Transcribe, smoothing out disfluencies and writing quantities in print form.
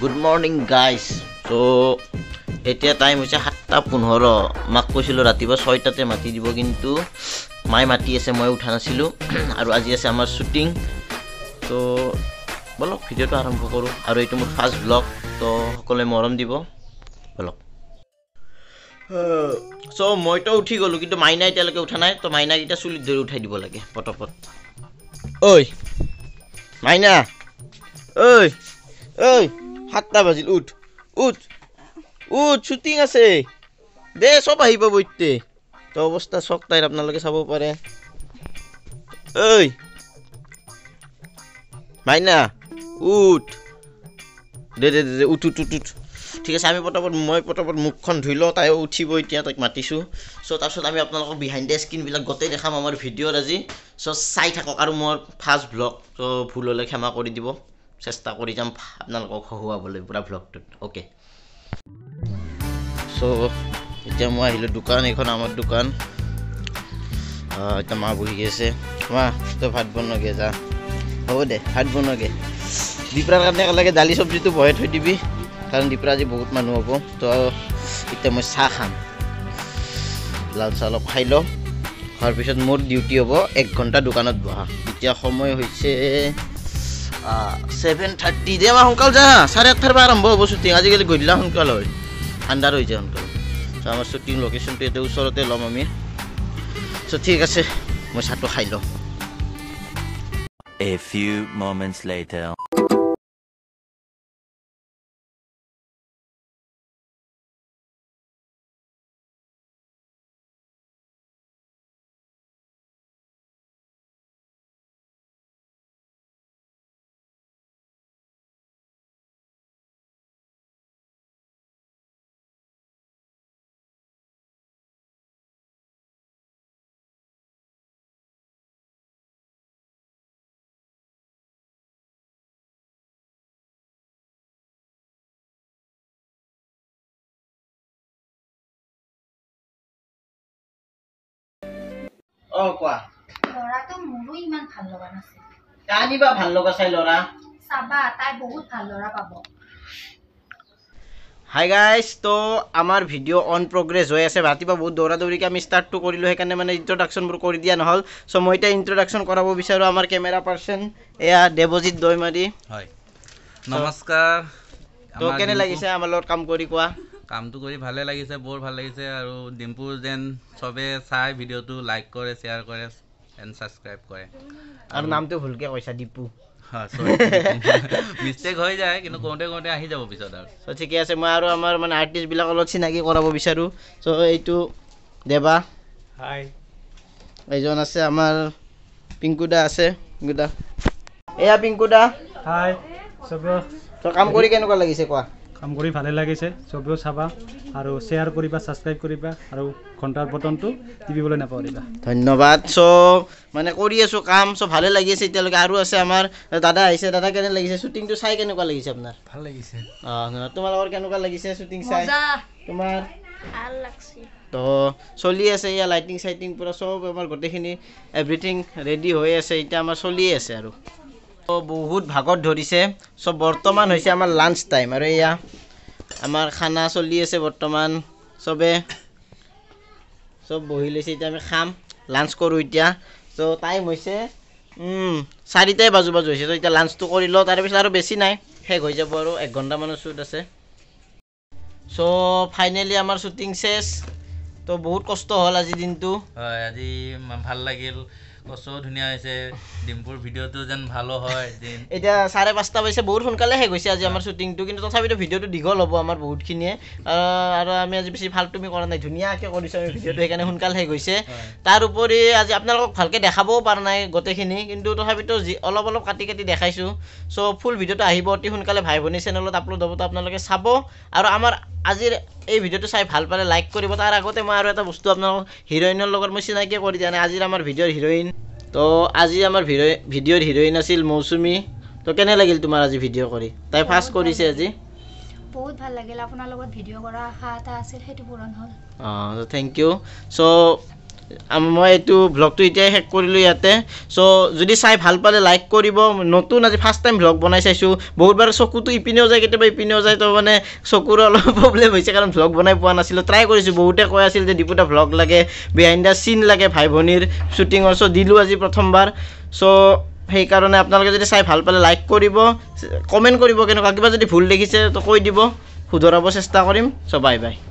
Good morning guys. So এতিয়া time হৈছে 7:15 মাক কৈছিলো ৰাতিপুৱা 6টাতে মাতি দিব কিন্তু মাই মাতি আছে মই উঠা নাছিলো আৰু আজি আছে আমাৰ শুটিং তো বলক ভিডিওটো আৰম্ভ কৰো আৰু এইটো মোৰ ফাৰ্স্ট ব্লগ তো সকলে মৰম দিব বলক সো মইতো উঠি গলো কিন্তু মাইনা এতিয়ালৈকে উঠা নাই তো মাইনা কিটা চুলি ধৰি উঠাই দিব লাগে পটপট ঐ মাইনা ঐ ঐ 7টা বাজিল উঠ উঠ উঠ শুটিং আছে দে সব আহিব বইতে তো অৱস্থা চক তাইৰ আপোনালোকে চাব পাৰে ঐ মাইনা উঠ দে দে দে উঠ উঠ উঠ ঠিক আছে আমি পটপট মুখখন ধুই লওঁ তাইও উঠিব এতিয়া তাইক মাতিছো সো তাৰপিছত আমি আপোনালোকক বিহাইণ্ড দ্য স্ক্ৰীনবিলাক গোটেই দেখাম আমাৰ ভিডিঅ'ত আজি সো চাই থাকক আৰু মোৰ ফাৰ্ষ্ট ব্লগ তো ভুল হ'লে ক্ষমা কৰি দিব চেষ্টা কৰি যাম আপোনালোকক হহুৱাবলৈ পুৰা ব্লগটোত ওকে সো এতিয়া মই আহিলোঁ দোকান এইখন আমাৰ দোকান এতিয়া মা বহি আছে মা তই ভাত বনোৱাগে যা হ'ব দে ভাত বনোৱাগে দীপৰাৰ কাৰণে একেলগে দালি চব্জিটো বহাই থৈ দিবি কাৰণ দীপৰা আজি বহুত মানুহ হ'ব তো এতিয়া মই চাহ খাম লাল চাহ অলপ খাই লওঁ খোৱাৰ পিছত মোৰ ডিউটি হ'ব 1 ঘণ্টা দোকানত বহা এতিয়া সময় হৈছে 7:30 দে মা সোনকাল যা 8:30 পৰা আৰম্ভ হ'ব শ্বুটিং আজিকালি গধূলা সোনকাল হয় আন্ধাৰ হৈ যায় সোনকাল তো আমাৰ শ্বুটিং লোকেশ্যনটো এতিয়া ওচৰতে ল'ম আমি তো ঠিক আছে মই চাহটো খাই লওঁ A few moments later. কোৱা লৰাটো মোৰো ইমান ভাল লগা নাছিল কানিবা ভাল লগা চাই লৰা চাবা তাই বহুত ভাল লৰা পাব হাই গাইজ তো আমাৰ ভিডিঅ' অন প্ৰগ্ৰেছ হৈ আছে ৰাতিপুৱা বহুত দৌৰা দৌৰিকৈ আমি ষ্টাৰ্টটো কৰিলোঁ সেইকাৰণে মানে ইণ্ট্ৰডাকশ্যনবোৰ কৰি দিয়া নহ'ল চ' মই এতিয়া ইণ্ট্ৰডাকশ্যন কৰাব বিচাৰোঁ আমাৰ কেমেৰা পাৰ্চন এয়া দেৱজিৎ দৈমাৰী হয় নমস্কাৰ তো কেনে লাগিছে আমাৰ লগত কাম কৰি কোৱা কামটো কৰি ভালে লাগিছে বৰ ভাল লাগিছে আৰু ডিম্পুৰ যেন চবে চাই ভিডিঅ'টো লাইক কৰে শ্বেয়াৰ কৰে এণ্ড ছাবস্ক্ৰাইব কৰে আৰু নামটো ভুলকৈ কৈছা দীপু মিষ্টেক হৈ যায় কিন্তু কওঁতে কওঁতে আহি যাব পিছত আৰু চ' ঠিকে আছে মই আৰু আমাৰ মানে আৰ্টিষ্টবিলাকৰ লগত চিনাকি কৰাব বিচাৰোঁ চ' এইটো দেৱা হাই এইজন আছে আমাৰ পিংকুদা আছে পিংকুদা এয়া পিংকুদা হাই চবেও ত' কাম কৰি কেনেকুৱা লাগিছে কোৱা কাম কৰি ভালে লাগিছে চবেও চাবা আৰু শ্বেয়াৰ কৰিবা ছাবস্ক্ৰাইব কৰিবা আৰু ঘণ্টাৰ বটনটো টিপিবলৈ নাপাহৰিবা ধন্যবাদ চ' মানে কৰি আছোঁ কাম চ' ভালে লাগি আছে এতিয়ালৈকে আৰু আছে আমাৰ দাদা আহিছে দাদা কেনে লাগিছে শ্বুটিংটো চাই কেনেকুৱা লাগিছে আপোনাৰ ভাল লাগিছে তোমালোকৰ কেনেকুৱা লাগিছে শ্বুটিং চাই তোমাৰ ভাল লাগছে তো চলি আছে এয়া লাইটিং চাইটিং পূৰা চব আমাৰ গোটেইখিনি এভৰিথিং ৰেডি হৈ আছে এতিয়া আমাৰ চলিয়ে আছে আৰু বহুত ভাগত ধৰিছে চব বৰ্তমান হৈছে আমাৰ লাঞ্চ টাইম আৰু এয়া আমাৰ খানা চলি আছে বৰ্তমান চবে চব বহি লৈছে এতিয়া আমি খাম লাঞ্চ কৰোঁ এতিয়া চ' টাইম হৈছে 4টাই বাজু হৈছে ত' এতিয়া লাঞ্চটো কৰি লওঁ তাৰপিছত আৰু বেছি নাই শেষ হৈ যাব আৰু 1 ঘণ্টামানৰ শ্বুট আছে চ' ফাইনেলি আমাৰ শ্বুটিং চেছ তো বহুত কষ্ট হ'ল আজি দিনটো হয় আজি ভাল লাগিল কষ্টও ধুনীয়া হৈছে ডিম্পুৰ ভিডিঅ'টো যেন ভালো হয় এতিয়া 5:30 বাজিছে বহুত সোনকালে শেষ হৈছে আজি আমাৰ শ্বুটিংটো কিন্তু তথাপিতো ভিডিঅ'টো দীঘল হ'ব আমাৰ বহুতখিনিয়ে আৰু আমি আজি বেছি ভাল তুমি কৰা নাই ধুনীয়াকৈ কৰিছোঁ আমি ভিডিঅ'টো সেইকাৰণে সোনকালে শেষ হৈছে তাৰ উপৰি আজি আপোনালোকক ভালকৈ দেখাবও পৰা নাই গোটেইখিনি কিন্তু তথাপিতো অলপ অলপ কাটি কাটি দেখাইছোঁ চ' ফুল ভিডিঅ'টো আহিব অতি সোনকালে ভাই ভনী চেনেলত আপলোড হ'ব তো আপোনালোকে চাব আৰু আমাৰ আজিৰ এই ভিডিঅ'টো চাই ভাল পালে লাইক কৰিব তাৰ আগতে মই আৰু এটা বস্তু আপোনালোকক হিৰইনৰ লগত মই চিনাকি কৰি দিয়া নাই আজিৰ আমাৰ ভিডিঅ'ৰ হিৰইন তো আজি আমাৰ ভিডিঅ'ৰ হিৰইন আছিল মৌচুমী তো কেনে লাগিল তোমাৰ আজি ভিডিঅ' কৰি তাই ফাৰ্ষ্ট কৰিছে আজি বহুত ভাল লাগিল আপোনাৰ লগত ভিডিঅ' কৰা আশা এটা আছিল সেইটো পূৰণ হ'ল থেংক ইউ চ' মই এইটো ভ্লগটো এতিয়াই শেষ কৰিলোঁ ইয়াতে চ' যদি চাই ভাল পালে লাইক কৰিব নতুন আজি ফাৰ্ষ্ট টাইম ভ্লগ বনাই চাইছোঁ বহুতবাৰ চকুটো ইপিনেও যায় কেতিয়াবা ইপিনেও যায় তো মানে চকুৰো অলপ প্ৰব্লেম হৈছে কাৰণ ভ্লগ বনাই পোৱা নাছিলোঁ ট্ৰাই কৰিছোঁ বহুতে কৈ আছিল যে দীপুদা ভ্লগ লাগে বিহাইণ্ড দ্য চিন লাগে ভাই ভনীৰ শ্বুটিঙৰ চ' দিলোঁ আজি প্ৰথমবাৰ চ' সেইকাৰণে আপোনালোকে যদি চাই ভাল পালে লাইক কৰিব কমেণ্ট কৰিব কেনেকুৱা কিবা যদি ভুল দেখিছে তো কৈ দিব শুধৰাব চেষ্টা কৰিম চ' বাই বাই